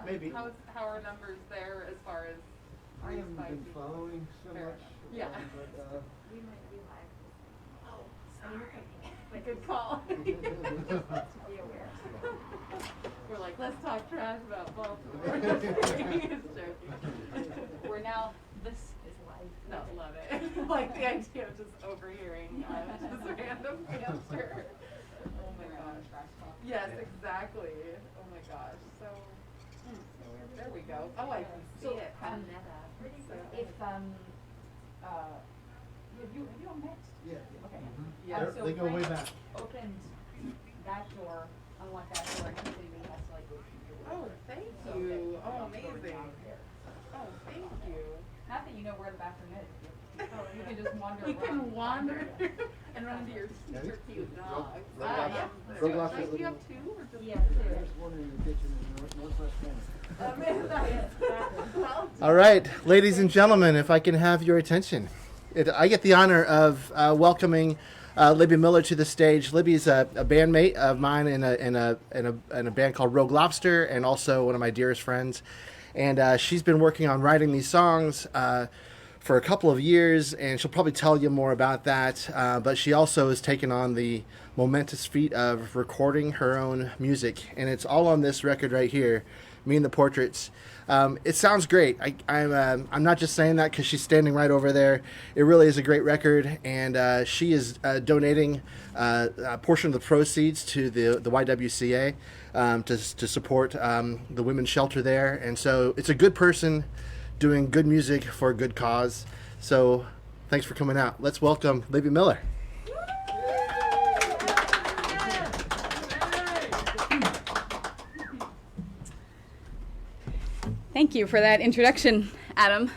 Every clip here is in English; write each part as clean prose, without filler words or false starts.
Maybe. How are numbers there as far as? I haven't been following so Fair much. enough. Yeah. But, We might be live. Oh, so you're cooking. Like good call. Be aware. We're like, let's talk trash about Baltimore. Just joking. We're now, this Is live. no, love it. Like the idea of just overhearing just random banter. Oh my gosh. Yes, exactly. Oh my gosh. So, there we go. Oh, I can see So, it. meta. So, If, have you all met? yeah. Okay. Yeah. So They go way Frank back. Opened that door, unlocked that door, and he really has to like go through your Oh, door. thank So you. that Oh, don't go amazing. down here. Oh, thank you. Not that you know where the bathroom is. You can just wander You around. can wander and run into your super cute dogs. Roblox- Yeah. Roblox Like, is do you have little- two or just Yeah, two? There's one in the kitchen in Northwest Canada. Well All right, ladies and gentlemen, if I can have your attention. I get the honor of welcoming Libby Miller to the stage. Libby's a bandmate of mine in a band called Rogue Lobster, and also one of my dearest friends. And she's been working on writing these songs for a couple of years, and she'll probably tell you more about that. But she also has taken on the momentous feat of recording her own music, and it's all on this record right here, Me and the Portraits. It sounds great. I'm not just saying that because she's standing right over there. It really is a great record, and she is donating a portion of the proceeds to the YWCA to support the women's shelter there. And so it's a good person doing good music for a good cause. So thanks for coming out. Let's welcome Libby Miller. Thank you for that introduction, Adam.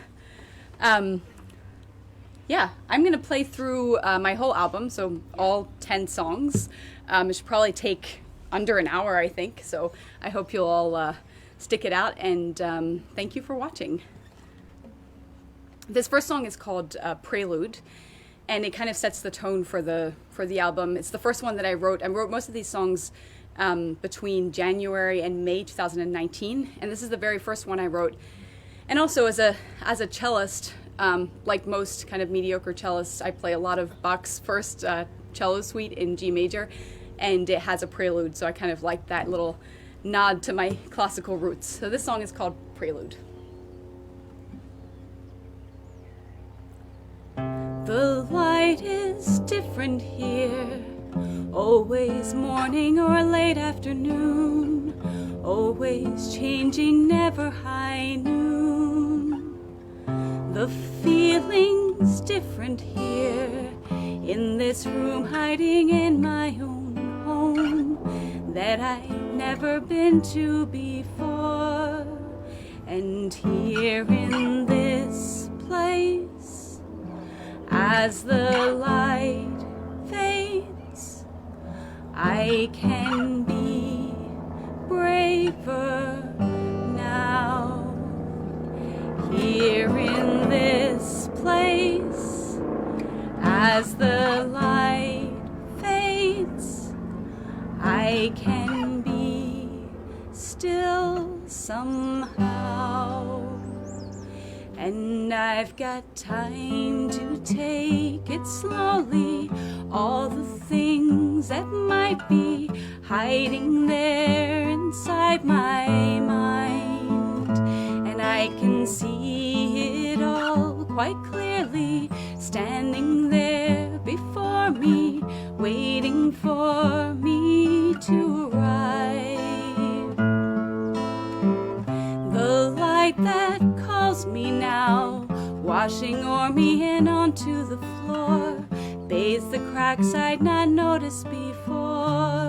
Yeah, I'm going to play through my whole album, so all 10 songs. It should probably take under an hour, I think, so I hope you'll all stick it out, and thank you for watching. This first song is called Prelude, and it kind of sets the tone for the album. It's the first one that I wrote. I wrote most of these songs between January and May 2019, and this is the very first one I wrote. And also as a cellist, like most kind of mediocre cellists, I play a lot of Bach's first cello suite in G major, and it has a prelude, so I kind of like that little nod to my classical roots. So this song is called Prelude. The light is different here, always morning or late afternoon, always changing, never high noon. The feeling's different here, in this room hiding in my own home, that I've never been to before. And here in this place, as the light fades, I can be braver now. Here in this place, as the light fades, I can be still somehow. And I've got time to take it slowly, all the things that might be hiding there inside my mind. And I can see it all quite clearly, standing there before me, waiting for me to arrive. The light that calls me now, washing o'er me and onto the floor, bathes the cracks I'd not noticed before.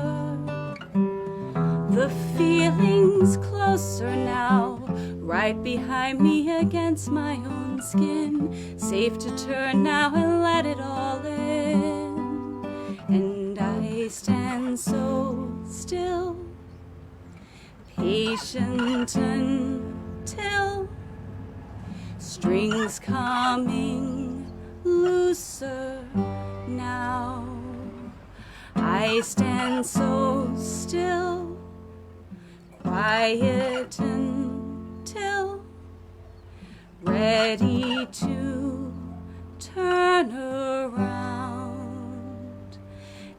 The feeling's closer now, right behind me against my own skin, safe to turn now and let it all in. And I stand so still, patient until strings coming looser now. I stand so still, quiet and ready to turn around.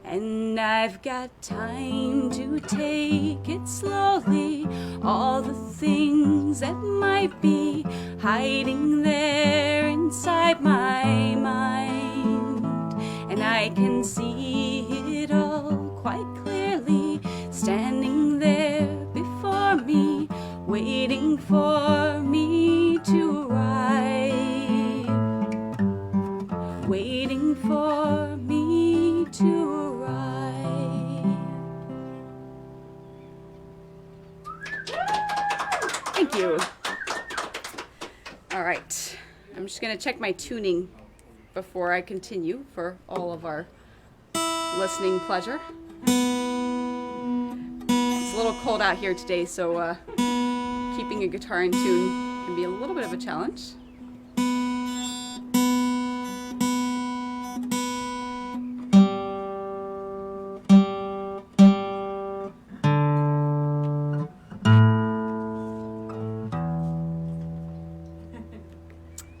And I've got time to take it slowly, all the things that might be hiding there inside my mind. And I can see it all quite clearly, standing there before me, waiting for me to arrive, waiting for me to arrive. Thank you. All right, I'm just gonna check my tuning before I continue for all of our listening pleasure. It's a little cold out here today, so keeping a guitar in tune can be a little bit of a challenge.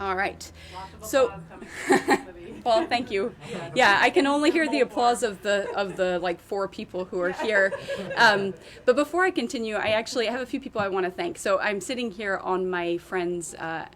All right. Lots of So- applause coming from Libby. Well, thank you. Yeah, I can only hear the applause of the like 4 people who are here. But before I continue, I have a few people I want to thank. So I'm sitting here on my friends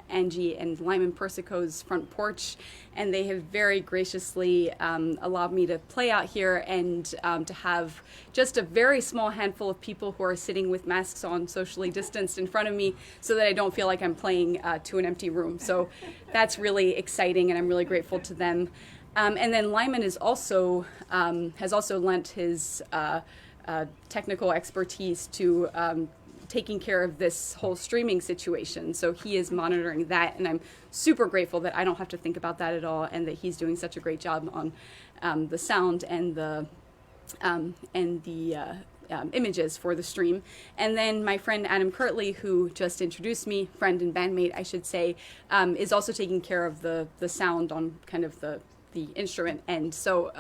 Angie and Lyman Persico's front porch, and they have very graciously allowed me to play out here and to have just a very small handful of people who are sitting with masks on, socially distanced in front of me, so that I don't feel like I'm playing to an empty room. So that's really exciting, and I'm really grateful to them. And then Lyman is also has also lent his technical expertise to taking care of this whole streaming situation. So he is monitoring that, and I'm super grateful that I don't have to think about that at all, and that he's doing such a great job on the sound and the images for the stream. And then my friend Adam Kirtley, who just introduced me, friend and bandmate, I should say, is also taking care of the sound on kind of the instrument. And so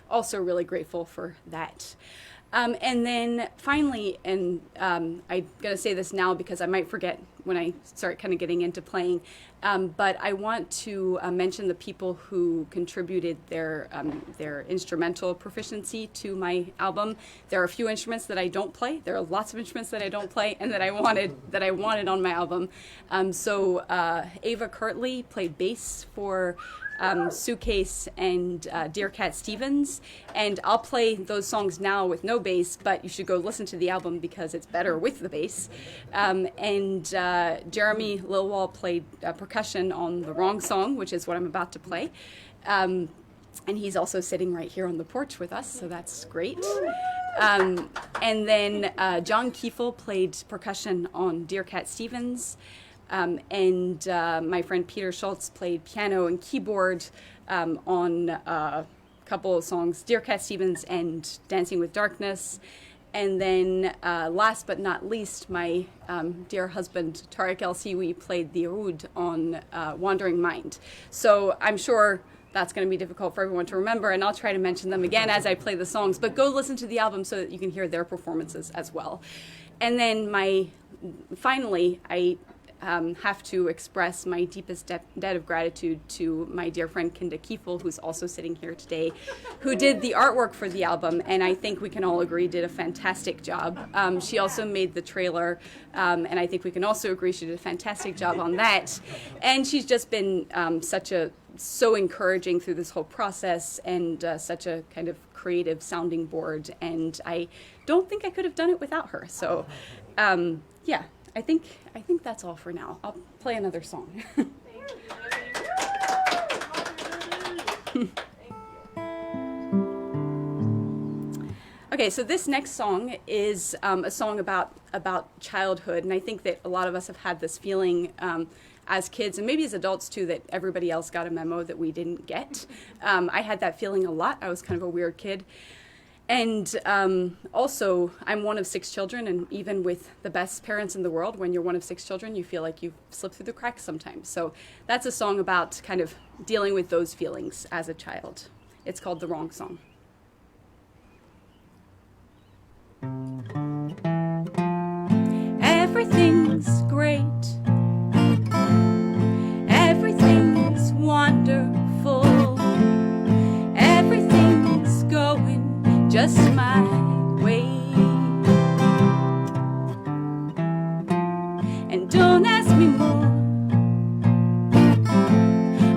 also really grateful for that. And then finally, and I'm going to say this now because I might forget when I start kind of getting into playing, but I want to mention the people who contributed their instrumental proficiency to my album. There are a few instruments that I don't play. There are lots of instruments that I don't play and that I wanted on my album. So Ava Kirtley played bass for Suitcase and Dear Cat Stevens, and I'll play those songs now with no bass, but you should go listen to the album because it's better with the bass. And Jeremy Lilwall played percussion on The Wrong Song, which is what I'm about to play. And he's also sitting right here on the porch with us, so that's great. And then John Kiefel played percussion on Dear Cat Stevens. And my friend Peter Schultz played piano and keyboard on a couple of songs, Dear Cat Stevens and Dancing with Darkness. And then last but not least, my dear husband Tarek El Siwi played the oud on Wandering Mind. So I'm sure that's going to be difficult for everyone to remember, and I'll try to mention them again as I play the songs, but go listen to the album so that you can hear their performances as well. And then finally, I have to express my deepest debt of gratitude to my dear friend Kinda Kiefel, who's also sitting here today, who did the artwork for the album, and I think we can all agree did a fantastic job. She also made the trailer, and I think we can also agree she did a fantastic job on that. And she's just been so encouraging through this whole process, and such a kind of creative sounding board, and I don't think I could have done it without her. So, yeah. I think that's all for now. I'll play another song. Thank you, Libby. Okay, so this next song is a song about childhood, and I think that a lot of us have had this feeling as kids, and maybe as adults too, that everybody else got a memo that we didn't get. I had that feeling a lot. I was kind of a weird kid. And also, I'm one of 6 children, and even with the best parents in the world, when you're one of 6 children, you feel like you've slipped through the cracks sometimes. So that's a song about kind of dealing with those feelings as a child. It's called The Wrong Song. Everything's great don't ask me more.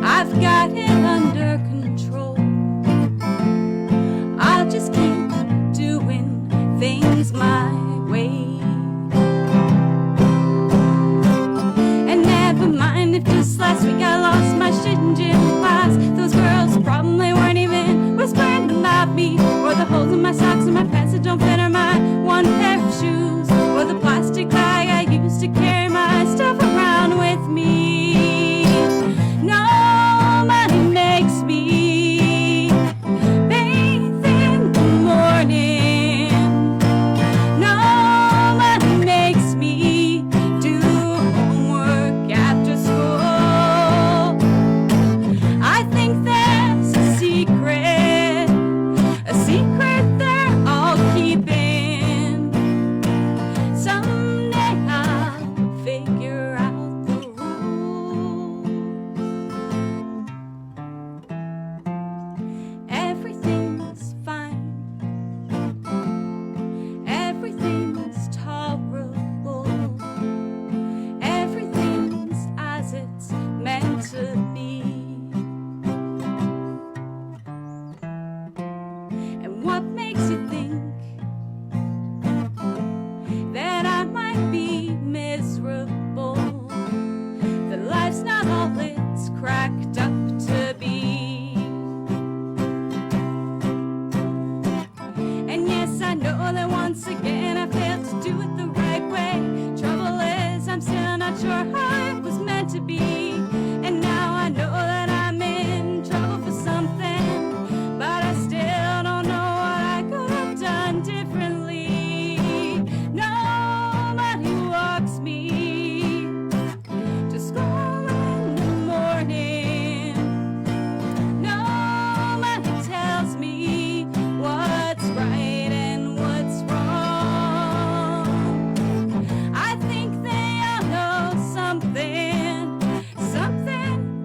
I've got it under control. I'll just keep doing things my way. And never mind if just last week I lost my shit in gym class. Those girls probably weren't even whispering about me, or the holes in my socks and my pants that don't fit, or my one pair of shoes, or the plastic bag I used to carry my stuff around with me. No money makes me bathe in the morning. No money makes me do homework after school. I think there's a secret they're all keeping. Someday I'll figure out the rules. Everything's fine. Everything's tolerable. Everything's as it's meant to be. And what makes you think that I might be miserable? That life's not all it's cracked up to be. And yes, I know that once again I failed to do it the right way. Trouble is, I'm still not sure how it was meant to be. And now I know that I'm in trouble for something, but I still don't know what I could have done differently. Nobody walks me to school in the morning. Nobody tells me what's right and what's wrong. I think they all know something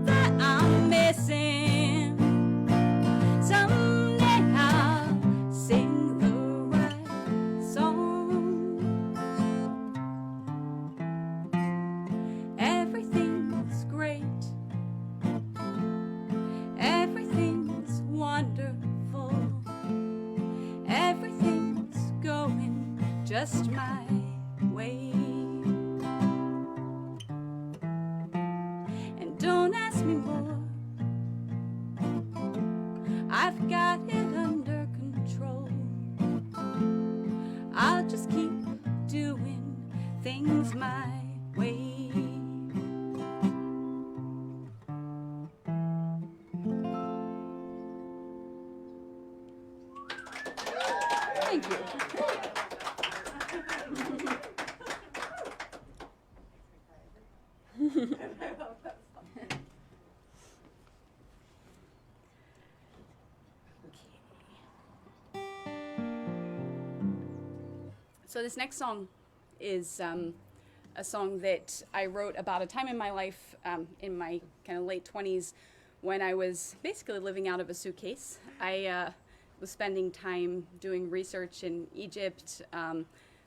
that I'm missing. Someday I'll sing the right song. Everything's great. Everything's wonderful. Everything's going just my way. And don't ask me more. I've got it under control. I'll just keep doing things my way. Thank you. So this next song is a song that I wrote about a time in my life, in my kind of late 20s, when I was basically living out of a suitcase. I was spending time doing research in Egypt,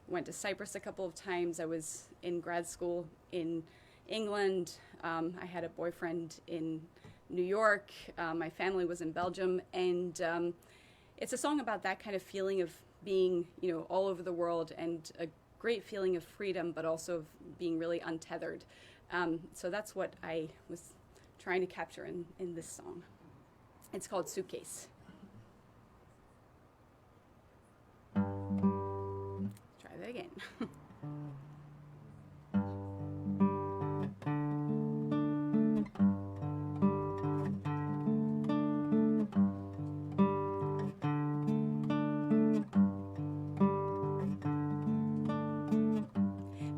went to Cyprus a couple of times. I was in grad school in England. I had a boyfriend in New York. My family was in Belgium. And it's a song about that kind of feeling of being, all over the world, and a great feeling of freedom, but also of being really untethered. So that's what I was trying to capture in this song. It's called Suitcase. Try that again.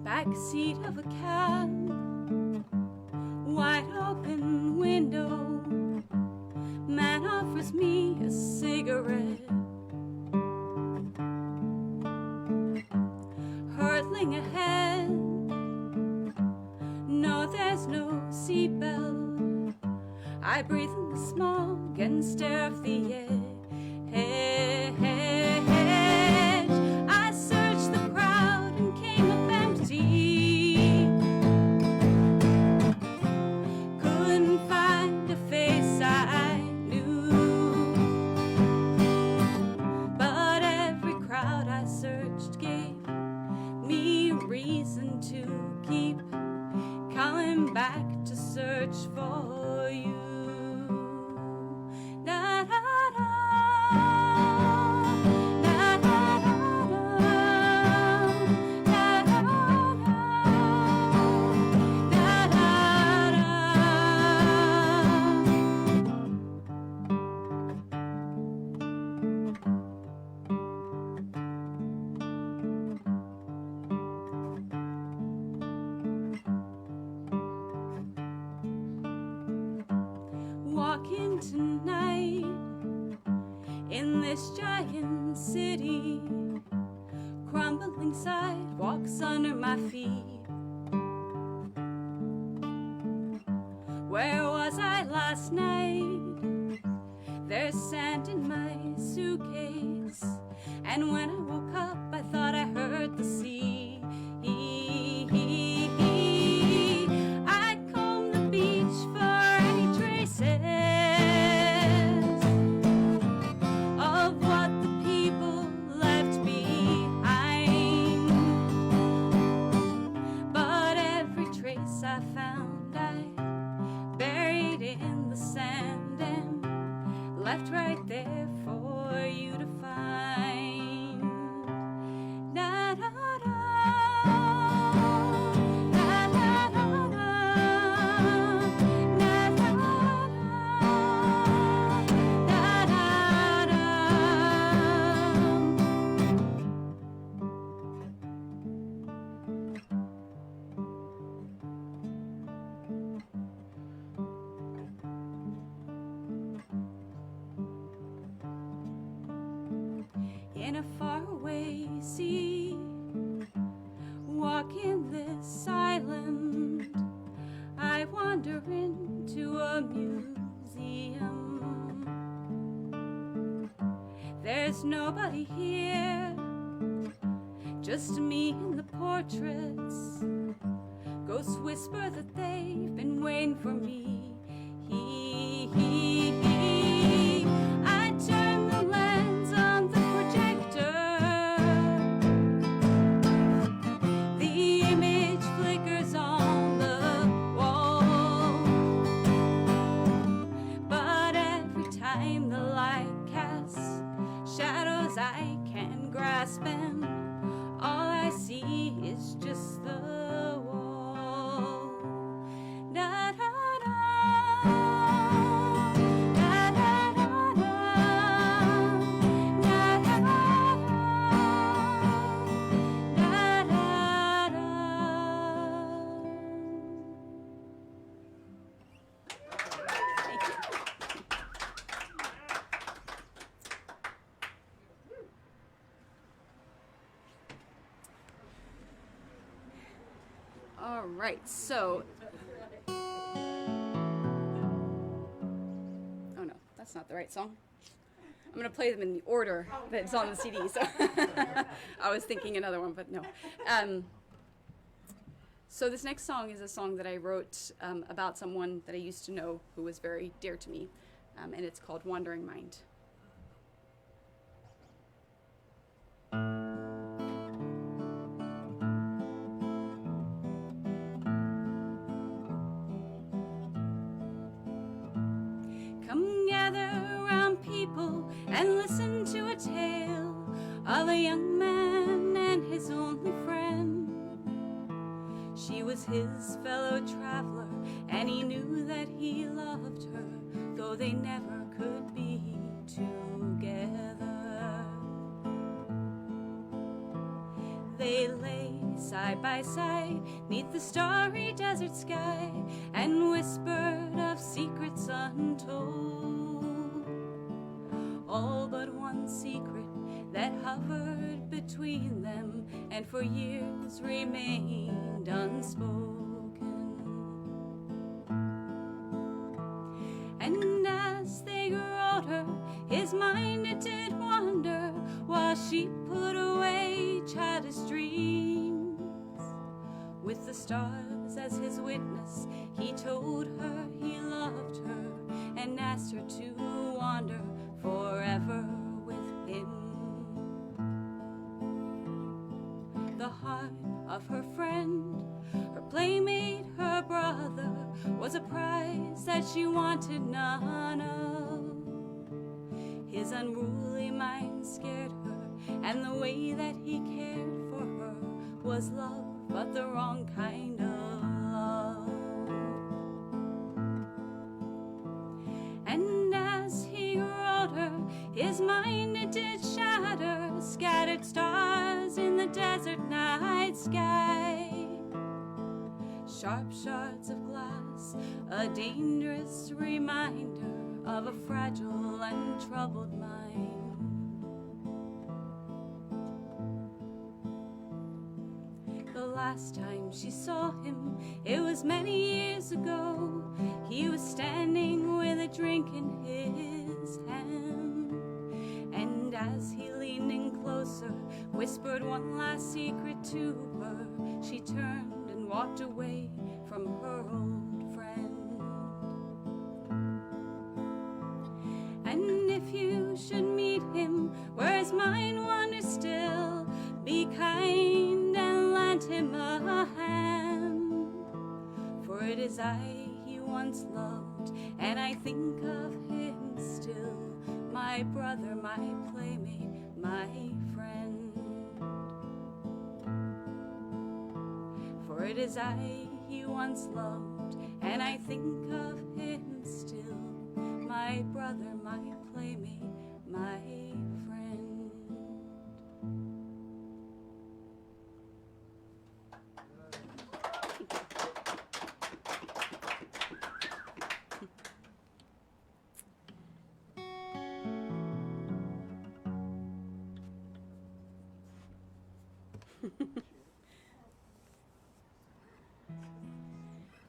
Backseat of a cab, wide open window, man offers me a cigarette, hurtling ahead, no there's no seatbelt, I breathe in the smog and stare off the edge. I searched the crowd and came up empty. reason to keep coming back to search for you. Da, da, da, da, da, da, da, da, walking tonight in this giant city, crumbling sidewalks under my feet. Where was I last night? There's sand in my suitcase, and when I woke up I thought I heard the sea. I'd comb the beach for any traces of what the people left behind. But every trace I found I buried in the sand and left right there for you to find. Da, da, da. Da, da, da, da. Da, da, da. Da, in a faraway sea, walking this island, I wander into a museum. There's nobody here, just me and the portraits. Ghosts whisper that they've been waiting for me. I turn the lens on the projector. The image flickers on the wall. But every time the light casts shadows I can grasp, and all I see is just the wall. Da, da, da. Da, da, da, da. Da, da, da. Da, da, da. Thank you. All right, so. Oh no, that's not the right song. I'm gonna play them in the order that's on the CD. So I was thinking another one, but no. So this next song is a song that I wrote about someone that I used to know who was very dear to me, and it's called "Wandering Mind." Come gather round, people, and listen to a tale of a young man and his only friend. She was his fellow traveler, and he knew that he loved her, though they never could be together. They lay side by side neath the starry desert sky and whispered of secrets untold. All but one secret that hovered between them and for years remained unspoken. And as they grew older, his mind it did wander, while she put away childish dreams. With the stars as his witness, he told her he loved her and asked her to wander forever with him. The heart of her friend. Her playmate, her brother, was a prize that she wanted none of. His unruly mind scared her, and the way that he cared for her was love, but the wrong kind of love. And as he wrote her, his mind it did shatter, scattered stars in the desert night sky. Sharp shards of glass, a dangerous reminder of a fragile and troubled mind. The last time she saw him, it was many years ago. He was standing with a drink in his hand, and as he leaned in closer, whispered one last secret to her, she turned and walked away from her old friend. And if you should meet him where his mind wanders still, be kind and lend him a hand, for it is I he once loved, and I think of him still, my brother, my playmate, my friend. For it is I he once loved, and I think of him still, my brother, my playmate, my friend.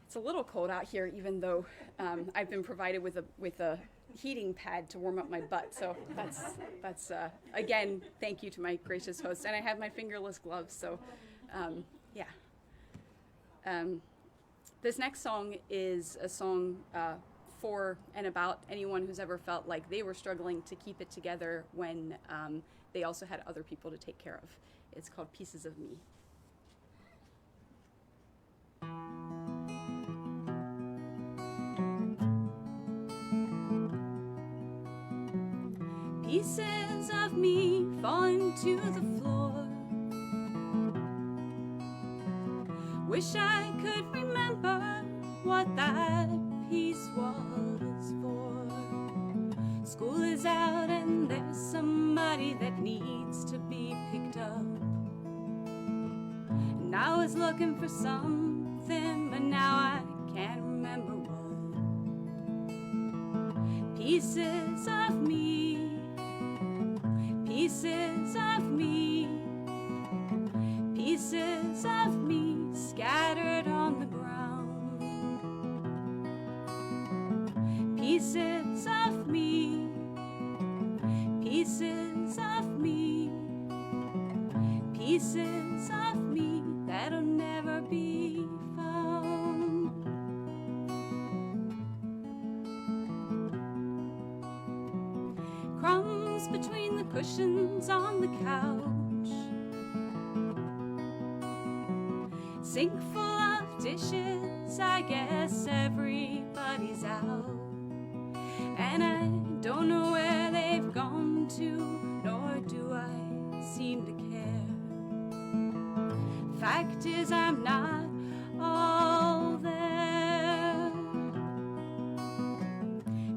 It's a little cold out here, even though I've been provided with a heating pad to warm up my butt. So that's again, thank you to my gracious host. And I have my fingerless gloves. So yeah. This next song is a song for and about anyone who's ever felt like they were struggling to keep it together when they also had other people to take care of. It's called Pieces of Me. Pieces of me falling to the floor. Wish I could remember what that piece was for. School is out and there's somebody that needs to be picked up. And I was looking for something, but now I can't remember what. Pieces of me, pieces of me, pieces of me scattered on the ground. Pieces of me, pieces of me, pieces of me that'll never be found. Crumbs between the cushions on the couch, sink full of dishes, I guess everybody's out. And I don't know where they've gone to, nor do I seem to care. Fact is, I'm not all there.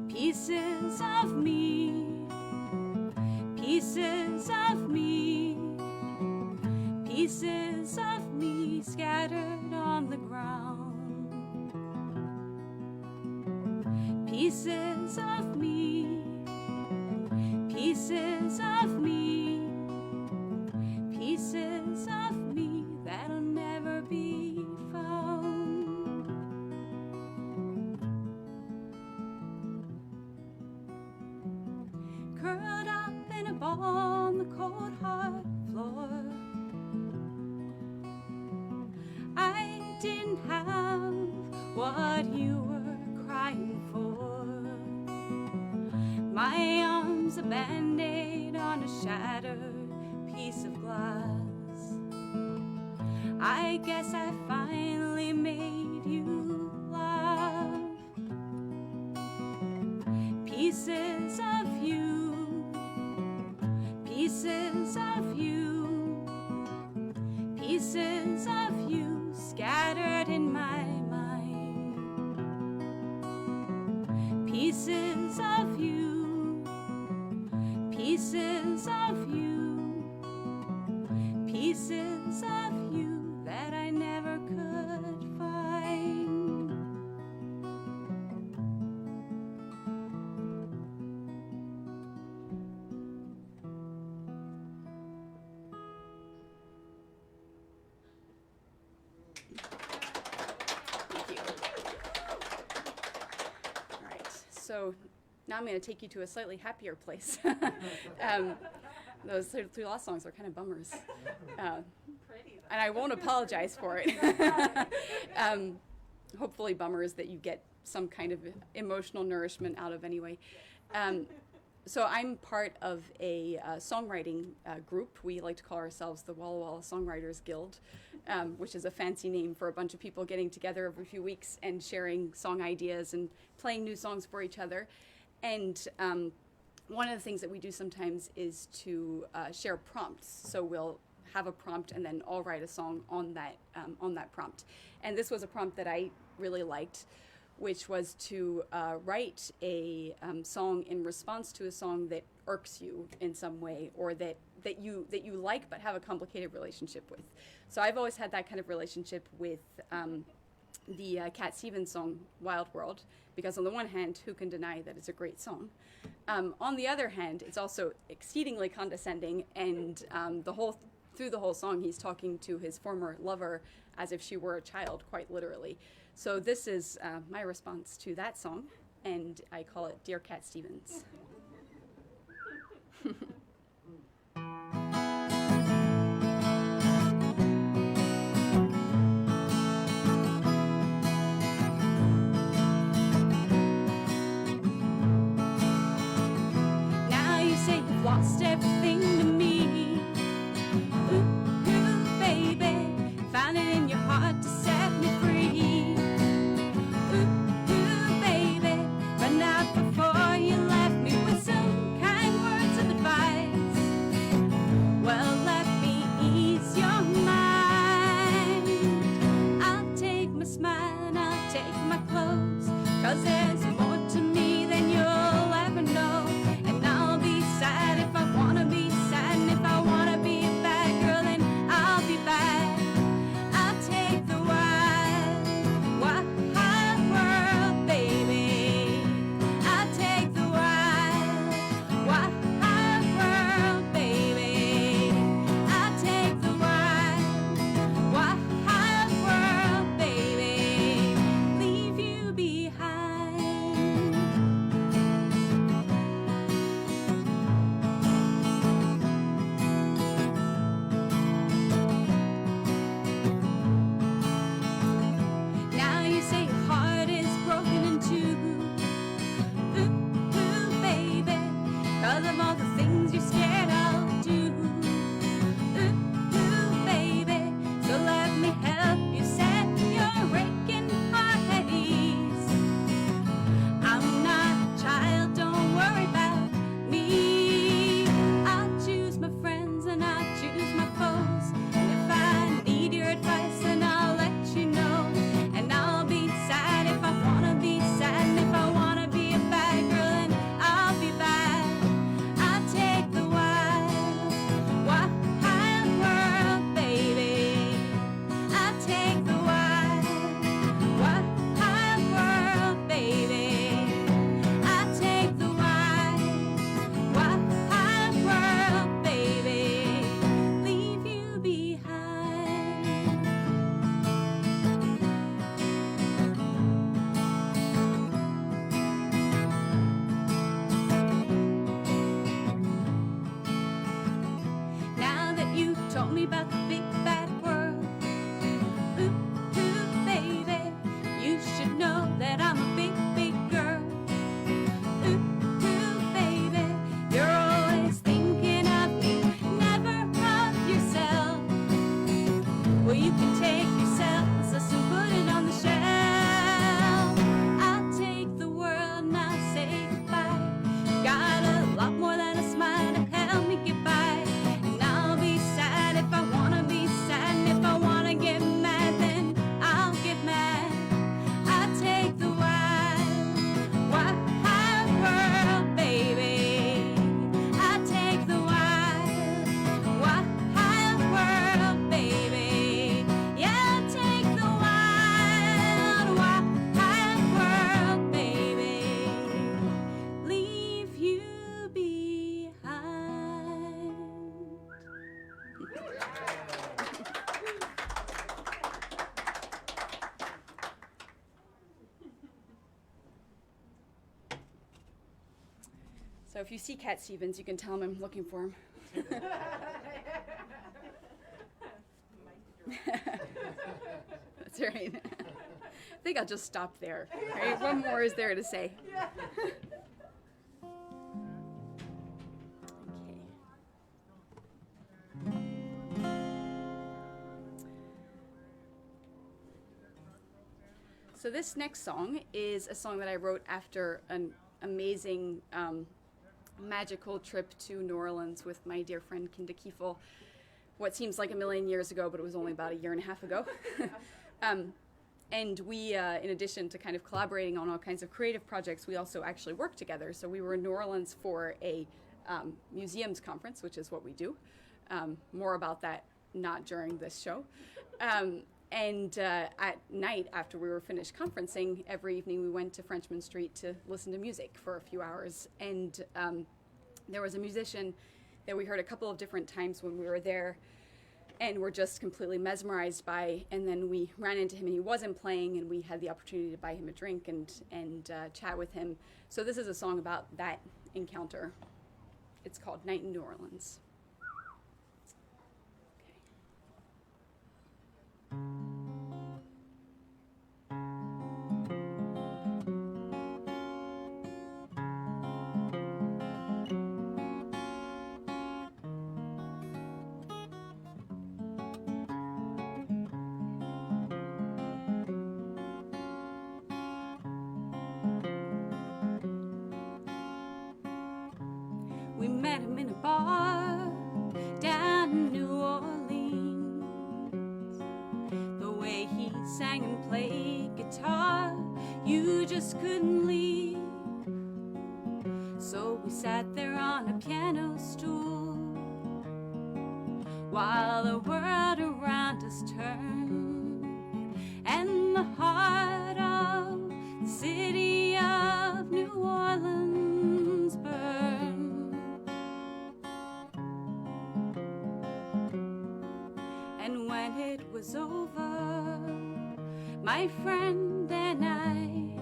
Pieces of me, pieces of me, pieces of me scattered on the ground. Pieces of me, pieces of me, pieces of me that'll never be found. Curled up in a ball on the cold hard floor, I didn't have what you were crying for. My arms a band-aid on a shattered piece of glass. I guess I finally made you love. Pieces of you, pieces of you, pieces of you scattered in my mind. Pieces of you, pieces of you, pieces of you that I never could find. Thank you. All right, so now I'm going to take you to a slightly happier place. Those three last songs are kind of bummers. Pretty. And I won't apologize for it. Hopefully bummers that you get some kind of emotional nourishment out of anyway. So I'm part of a songwriting group. We like to call ourselves the Walla Walla Songwriters Guild, which is a fancy name for a bunch of people getting together every few weeks and sharing song ideas and playing new songs for each other. And one of the things that we do sometimes is to share prompts. So we'll have a prompt and then all write a song on that prompt. And this was a prompt that I really liked, which was to write a song in response to a song that irks you in some way, or that you like but have a complicated relationship with. So I've always had that kind of relationship with the Cat Stevens song "Wild World," because on the one hand, who can deny that it's a great song? On the other hand, it's also exceedingly condescending, and through the whole song, he's talking to his former lover as if she were a child, quite literally. So this is my response to that song, and I call it "Dear Cat Stevens." Now you say you've lost everything to me. Ooh, baby, found it in your heart to set me free. Ooh, baby, but not before you left me with some kind words of advice. Well, you can take yourself and put it on the shelf. I'll take the world and I'll say goodbye. Got a lot more than a smile to help me get by. And I'll be sad if I wanna be sad. And if I wanna get mad, then I'll get mad. I'll take the wide world, baby. I'll take the wide world, baby. Yeah, I'll take the wide world, baby. Leave you behind. So if you see Cat Stevens, you can tell him I'm looking for him. That's right. I think I'll just stop there. Right? What more is there to say? Okay. So this next song is a song that I wrote after an amazing magical trip to New Orleans with my dear friend Kinda Kiefel. What seems like a million years ago, but it was only about a year and a half ago. And we, in addition to kind of collaborating on all kinds of creative projects, we also actually worked together. So we were in New Orleans for a museums conference, which is what we do. More about that not during this show. And at night, after we were finished conferencing, every evening we went to Frenchman Street to listen to music for a few hours. And there was a musician that we heard a couple of different times when we were there and were just completely mesmerized by. And then we ran into him and he wasn't playing, and we had the opportunity to buy him a drink and chat with him. So this is a song about that encounter. It's called Night in New Orleans. We met him in a bar down in New Orleans. The way he sang and played guitar, you just couldn't leave. So we sat there on a piano stool while the world around us turned, and the heart of the city of New Orleans burned. And when it was over, my friend and I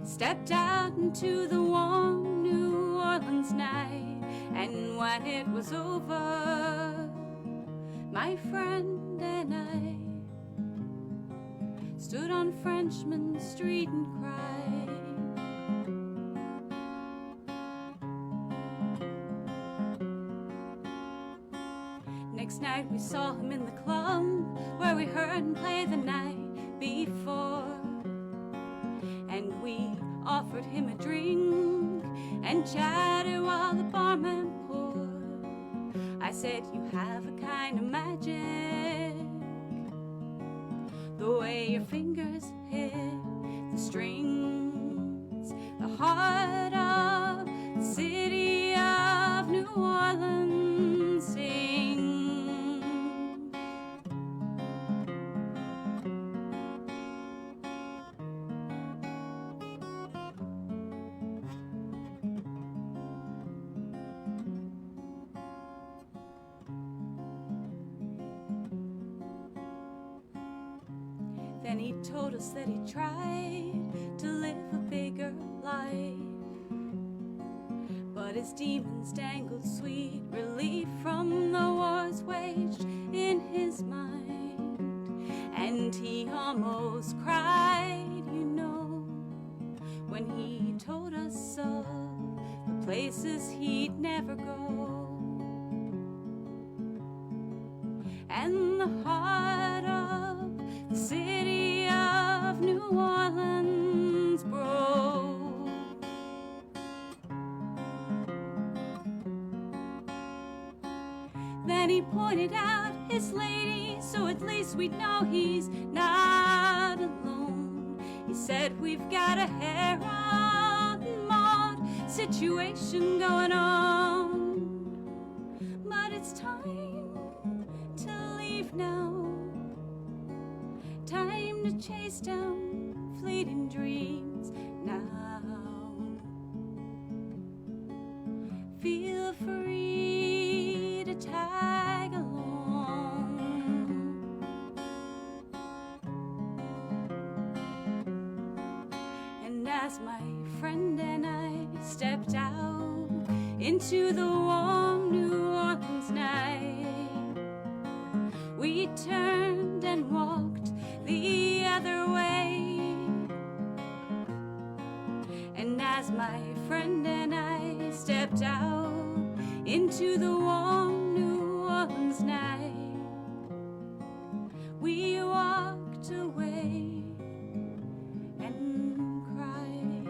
stepped out into the warm New Orleans night. And when it was over, my friend and I stood on Frenchman Street and cried. Next night we saw him in the club where we heard him play the night before, and we offered him a drink and chatted while the barman poured. I said, you have a kind of magic, the way your fingers hit the strings, the heart of the city of New Orleans sings. Then he told us that he tried to live a bigger life, but his demons dangled sweet relief from the wars waged in his mind. And he almost cried, you know, when he told us of the places he'd never go. and the heart of the city of New Orleans broke. Then he pointed out his lady, so at least we'd know he's not alone. He said, we've got a Harold and Maude situation going on, but it's time to leave now, time to chase down fleeting dreams now. Feel free to tag along. And as my friend and I stepped out into the warm New Orleans night, we turned and walked the other way. And as my friend and I stepped out into the warm New Orleans night, we walked away and cried.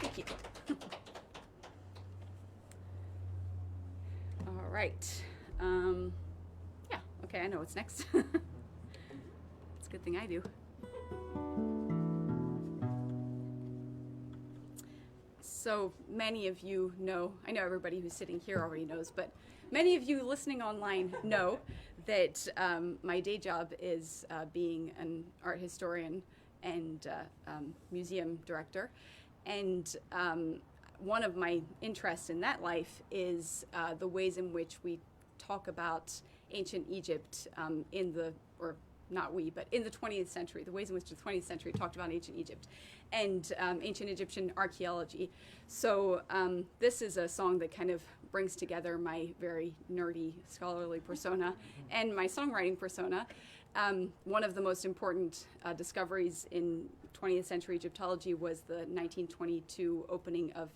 Thank you. All right. Yeah, okay, I know what's next. It's a good thing I do. So many of you know, I know everybody who's sitting here already knows, but many of you listening online know that my day job is being an art historian and museum director. And one of my interests in that life is the ways in which we talk about ancient Egypt in the 20th century, the ways in which the 20th century talked about ancient Egypt and ancient Egyptian archaeology. So this is a song that kind of brings together my very nerdy scholarly persona and my songwriting persona. One of the most important discoveries in 20th century Egyptology was the 1922 opening of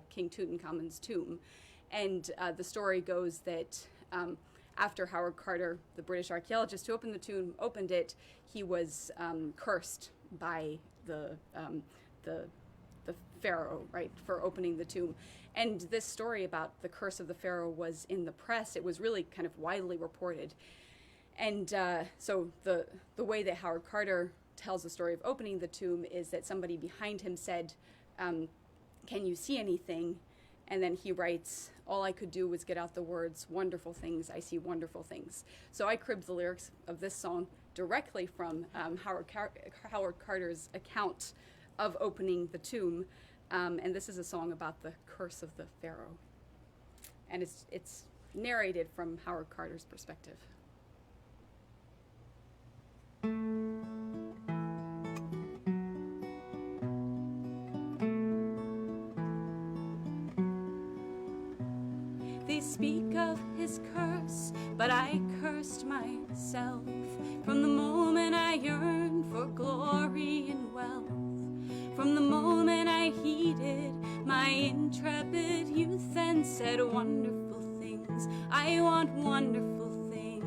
King Tutankhamun's tomb. And the story goes that after Howard Carter, the British archaeologist who opened the tomb, opened it, he was cursed by the pharaoh, right, for opening the tomb. And this story about the curse of the pharaoh was in the press. It was really kind of widely reported. And so the way that Howard Carter tells the story of opening the tomb is that somebody behind him said, can you see anything? And then he writes, all I could do was get out the words, wonderful things, I see wonderful things. So I cribbed the lyrics of this song directly from Howard Carter's account of opening the tomb. And this is a song about the curse of the pharaoh. And it's narrated from Howard Carter's perspective. They speak of his curse, but I cursed myself from the moment I yearned for glory and wealth, from the moment I heeded my intrepid youth and said wonderful things, I want wonderful things.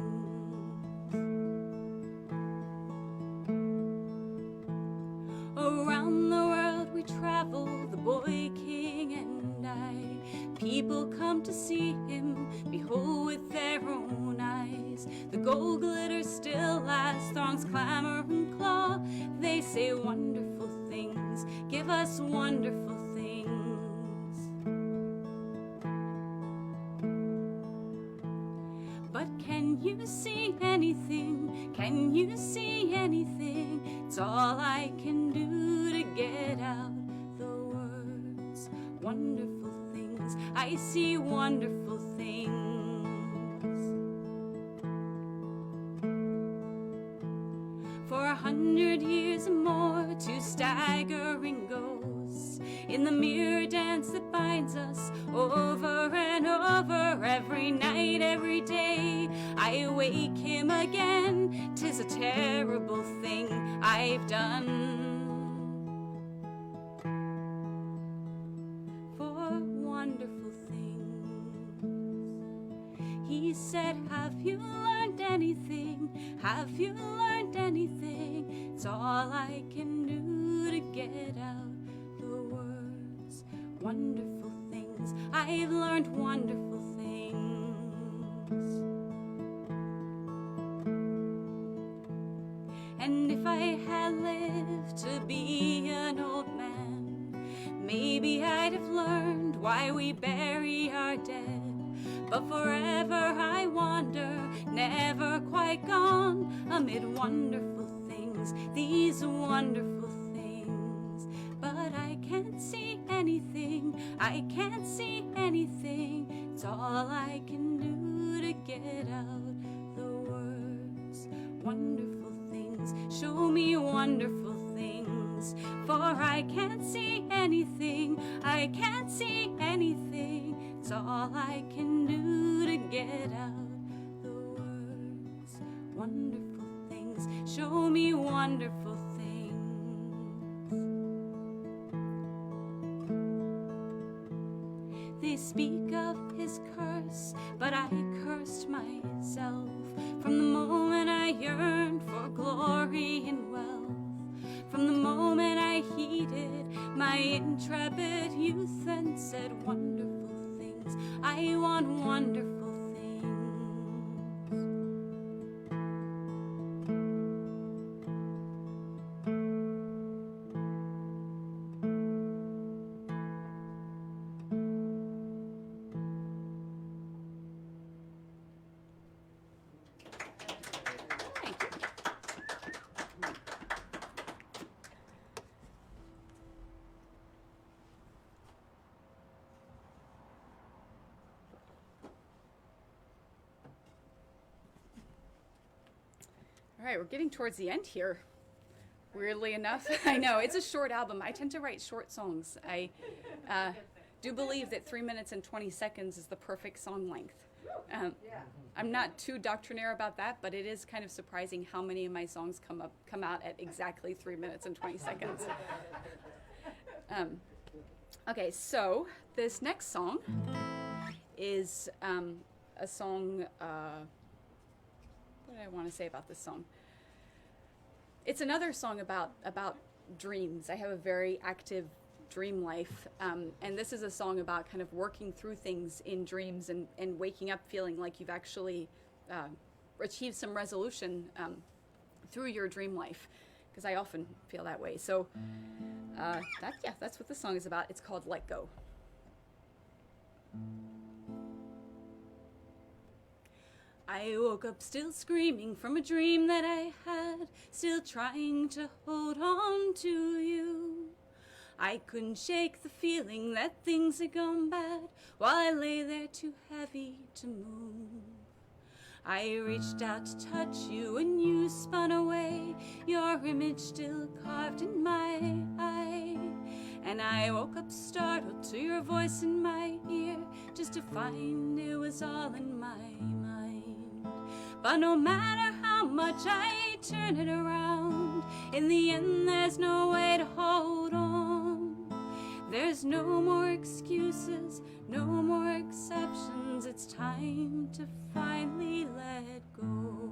Around the world we travel, the boy king and I. People come to see him, behold with their own eyes. The gold glitters still as throngs clamor and claw. They say wonderful things, give us wonderful things. But can you see anything? Can you see anything? It's all I can do to get out the words wonderful things. I see wonderful things. For 100 years or more, two staggering ghosts in in the mirror dance that binds us over and over, every night, every day. I awake him again. 'Tis a terrible thing I've done. For wonderful things, he said, have you learned anything? Have you learned anything? It's all I can do to get out the words. Wonderful things, I've learned wonderful things. And if I had lived to be an old man, maybe I'd have learned why we bury our dead. But forever I wander, never quite gone, amid wonderful things, these wonderful things. But I can't see anything, I can't see anything. It's all I can do to get out the words. Wonderful things, show me wonderful things. For I can't see anything, I can't see anything. It's all I can do to get out the words. Wonderful things, show me wonderful things. They speak of his curse, but I cursed myself from the moment I yearned for glory and wealth. From the moment I heeded my intrepid youth and said, wonderful things, I want wonderful things. Thank you. All right, we're getting towards the end here. Weirdly enough, I know it's a short album. I tend to write short songs. I do believe that 3 minutes and 20 seconds is the perfect song length. I'm not too doctrinaire about that, but it is kind of surprising how many of my songs come out at exactly 3 minutes and 20 seconds. Okay, so this next song is a song. What did I want to say about this song? It's another song about dreams. I have a very active dream life, and this is a song about kind of working through things in dreams and waking up feeling like you've actually achieved some resolution through your dream life, because I often feel that way. So that's what the song is about. It's called Let Go. I woke up still screaming from a dream that I had, still trying to hold on to you. I couldn't shake the feeling that things had gone bad, while I lay there too heavy to move. I reached out to touch you and you spun away, your image still carved in my eye. And I woke up startled to your voice in my ear, just to find it was all in my mind. But no matter how much I turn it around, in the end there's no way to hold on. There's no more excuses, no more exceptions. It's time to finally let go.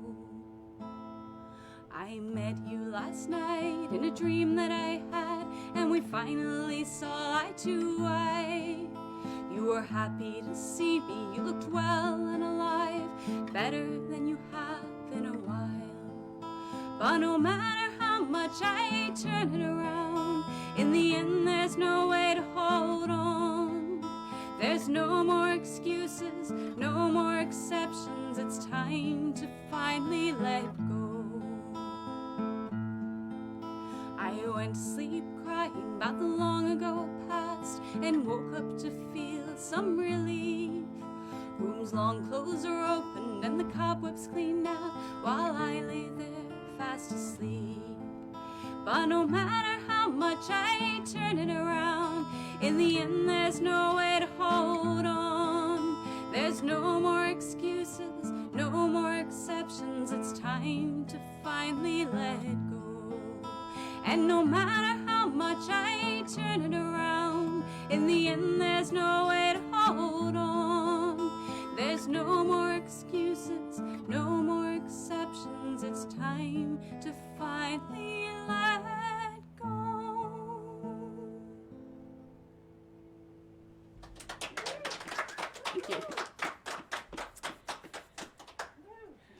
I met you last night in a dream that I had, and we finally saw eye to eye. You were happy to see me, you looked well and alive, better than you have in a while. But no matter how much I turn it around, in the end there's no way to hold on. There's no more excuses, no more exceptions. It's time to finally let go. I went to sleep crying about the long ago past, and woke up to feel some relief. Rooms long closed are opened and the cobwebs cleaned out, while I lay there fast asleep. But no matter how much I turn it around, In the end, there's no way to hold on. There's no more excuses, no more exceptions. It's time to finally let go. And no matter how much I turn it around, in the end, there's no way to hold on. There's no more excuses, no more exceptions. It's time to finally let go. Thank you.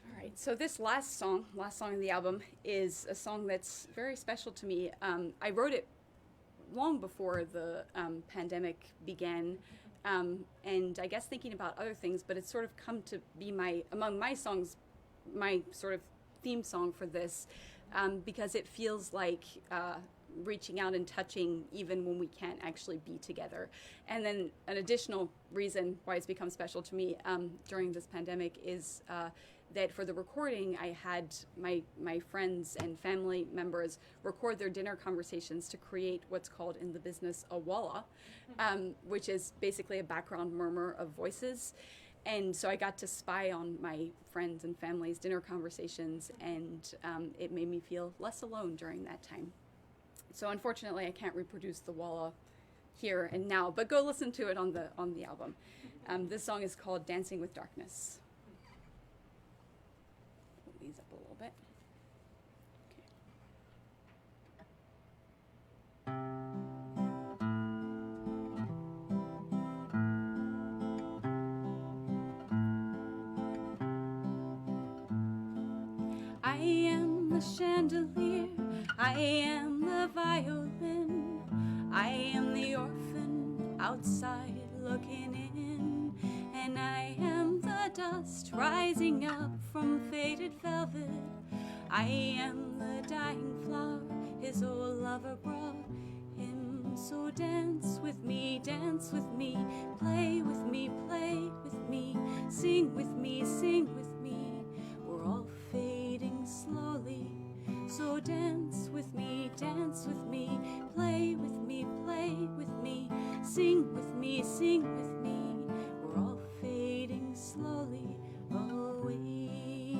All right, so this last song on the album, is a song that's very special to me. I wrote it long before the pandemic began, and I guess thinking about other things, but it's sort of come to be among my songs, my sort of theme song for this, because it feels like reaching out and touching even when we can't actually be together. And then an additional reason why it's become special to me during this pandemic is that for the recording, I had my friends and family members record their dinner conversations to create what's called in the business a walla, which is basically a background murmur of voices. And so I got to spy on my friends and family's dinner conversations, and it made me feel less alone during that time. So unfortunately, I can't reproduce the walla here and now, but go listen to it on the album. This song is called Dancing with Darkness. Pull these up a little bit. Okay. I am the chandelier, I am the violin, I am the orphan outside looking in, and I am the dust rising up from faded velvet. I am the dying flower his old lover brought him. So dance with me, play with me, play with me, sing with me, sing with me. We're all fading slowly. So dance with me, play with me, play with me, sing with me, sing with me. We're all fading slowly away.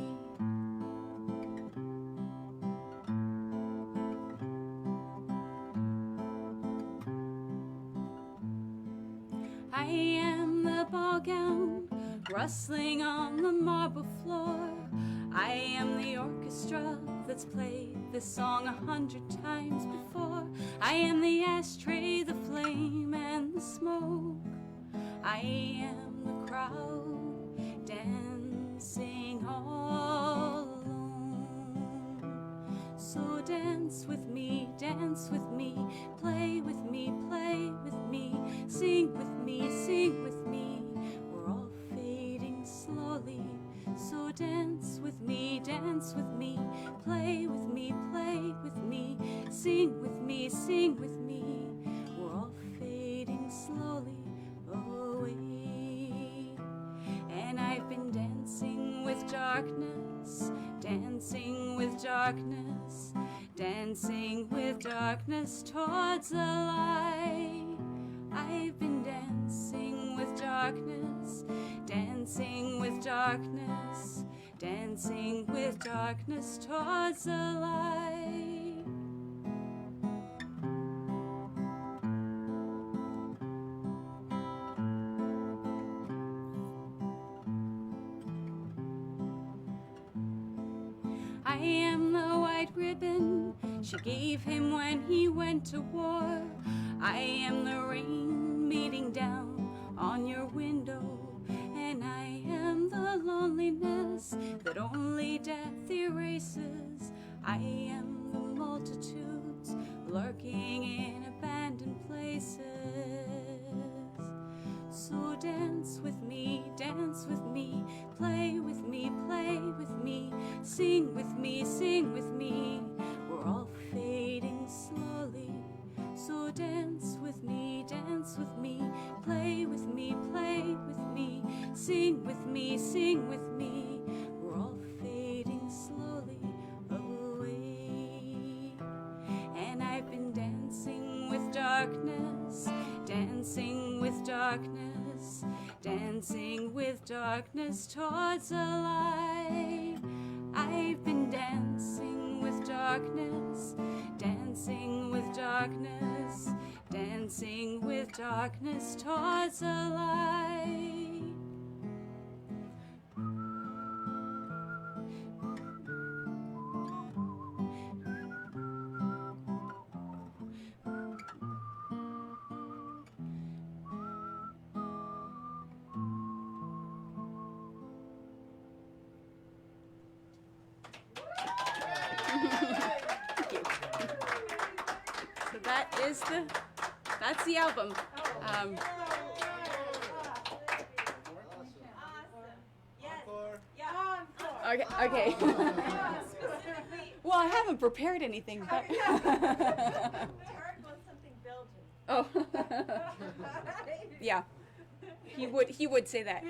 I am the ball gown rustling on the marble floor. I am the orchestra that's played this song 100 times before. I am the ashtray, the flame, and the smoke. I am the crowd dancing all alone. So dance with me, play with me, play with me, sing with me, sing with me. We're all fading slowly. So dance with me, play with me, play with me, sing with me, sing with me. We're all fading slowly away. And I've been dancing with darkness, dancing with darkness, dancing with darkness towards the light. I've been dancing with darkness, dancing with darkness, dancing with darkness towards the light. I am the white ribbon she gave him when he went to war. I am the rain beating down on your window. And I am the loneliness that only death erases. I am the multitudes lurking in abandoned places. So dance with me, play with me, play with me, sing with me, sing with me. We're all fading slowly. So dance with me, play with me, play with me, sing with me, sing with me. We're all fading slowly away. And I've been dancing with darkness, darkness towards the light. I've been dancing with darkness, dancing with darkness, dancing with darkness towards the light. So that's the album. Okay. Well, I haven't prepared anything, but Tarek wants something Belgian. oh, yeah, he would say that.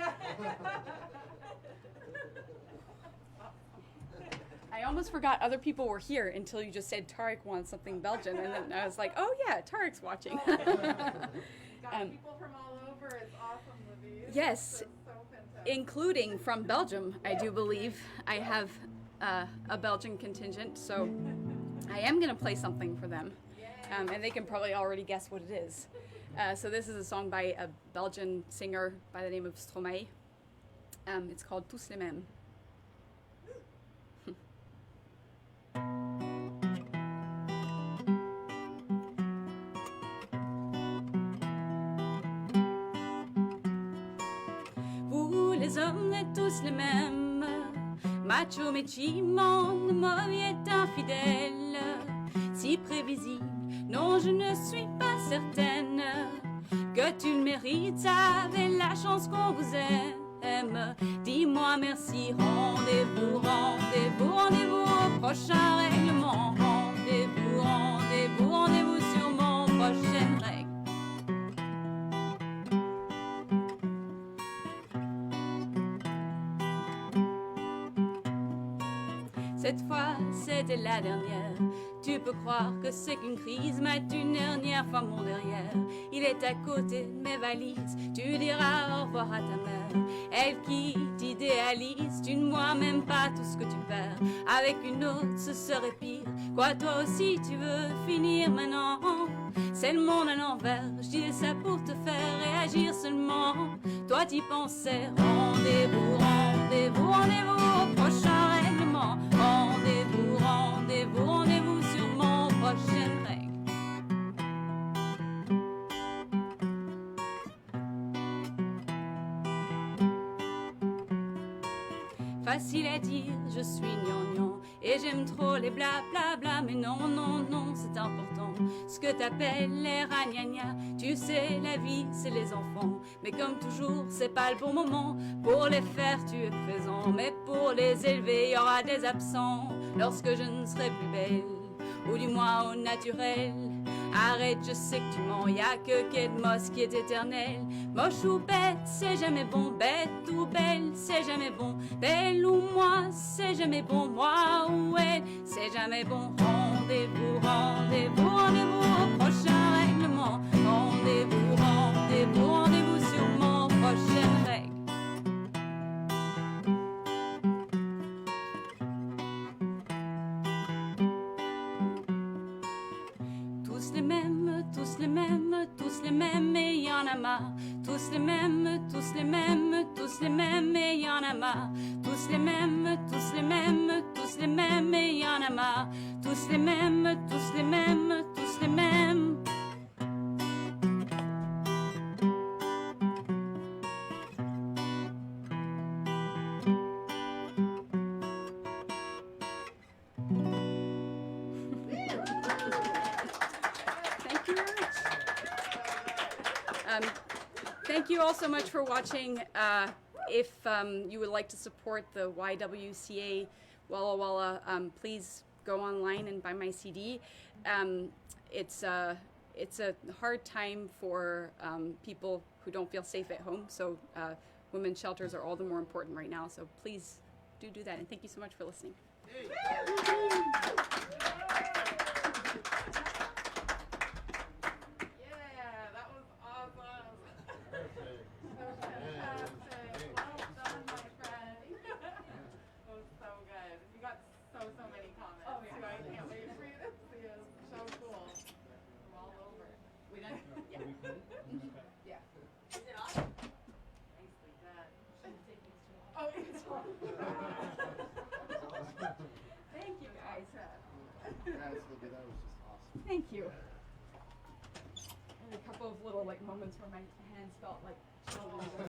I almost forgot other people were here until you just said Tarek wants something Belgian, and then I was like, oh yeah, Tarek's watching. Got people from all over. It's awesome, Libby. Yes. It's so fantastic. Including from Belgium, I do believe. I have a Belgian contingent, so I am going to play something for them. And they can probably already guess what it is. So this is a song by a Belgian singer by the name of Stromae. It's called Tous les mêmes. Vous les hommes êtes tous les mêmes, macho, méchi, monde, mauvais, infidèle, si prévisible. Non, je ne suis pas certaine que tu le mérites. Avez la chance qu'on vous aime. Dis-moi merci. Rendez-vous, rendez-vous, rendez-vous au prochain règlement. Rendez-vous, rendez-vous, rendez-vous sur mon prochaine règle. Cette fois, c'était la dernière. Tu peux croire que c'est qu'une crise, mais une dernière fois mon derrière. Il est à côté de mes valises. Tu diras au revoir à ta mère. Elle qui t'idéalise, tu ne vois même pas tout ce que tu perds. Avec une autre, ce serait pire. Quoi, toi aussi, tu veux finir maintenant? C'est le monde à l'envers. Je dis ça pour te faire réagir seulement. Toi, t'y pensais. Rendez-vous, rendez-vous, rendez-vous au prochain règlement. Rendez-vous, rendez-vous, rendez-vous sur mon prochaine règle. Facile à dire, je suis gnangnan et j'aime trop les blablabla, mais non, non, non, c'est important. Ce que t'appelles les ragnagnas, tu sais, la vie, c'est les enfants. Mais comme toujours, c'est pas le bon moment. Pour les faire, tu es présent, mais pour les élever, y aura des absents. Lorsque je ne serai plus belle, ou du moins au naturel. Arrête, je sais que tu mens, y'a que Kedmos qui est éternel. Moche ou bête, c'est jamais bon. Bête ou belle, c'est jamais bon. Belle ou moi, c'est jamais bon. Moi ou elle, c'est jamais bon. Rendez-vous, rendez-vous, rendez-vous au prochain règlement. Rendez-vous, rendez-vous, rendez-vous sur mon prochaine règle. Tous les mêmes, tous les mêmes, tous les mêmes, et y en a marre. Tous les mêmes, tous les mêmes, tous les mêmes, et y en a marre. Tous les mêmes, tous les mêmes, tous les mêmes, et y en a marre. Tous les mêmes, tous les mêmes, tous les mêmes. Thank you very much. Thank you all so much for watching. If you would like to support the YWCA Walla Walla, please go online and buy my CD. It's a hard time for people who don't feel safe at home, so women's shelters are all the more important right now. So please do that, and thank you so much for listening. Yeah, that was awesome. Perfect. That was fantastic. Well moments where my hands felt like children.